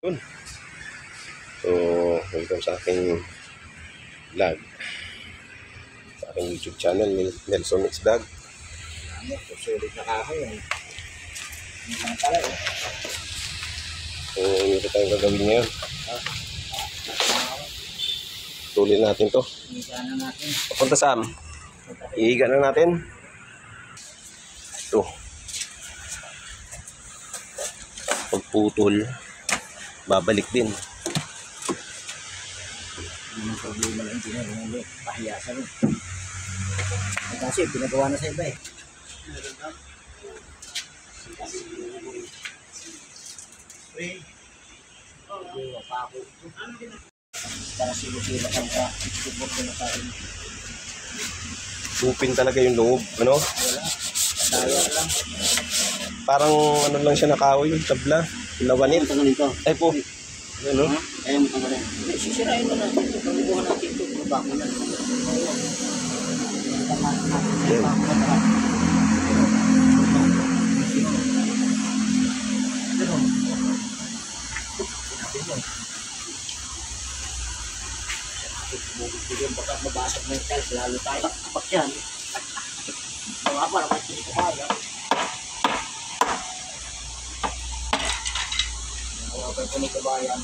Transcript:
Yun. So, welcome sa aking vlog. Sa aking YouTube channel, Nelson Mix Vlog. Sulit na kahoy eh. Hindi lang pala eh. So, ito tayong gagawin ngayon. Tuloy natin to. Higa na natin. Papunta saan? Ihiga na natin. Ito. Pagputol, babalik din. Hindi problema lang din eh. Hindi. Pahiyasan eh. Kasi pinagawa na sa iba eh. Para silo-silo ka sa ikubok na tayo. Supin talaga yung loob, ano? Wala. Tayo lang. Parang ano lang siya nakahoy, yung tabla. Lawanit. Tanggalin to. Ay po. Ano? Ayaw mo tanggalin. Sisirain mo natin ito. Pagbubuhan natin ito. Bako na. Baka mabasag ng tiles, lalo tayo kapak yan. Mga para may hindi ko kaya. Mga pa ito ni kabayan.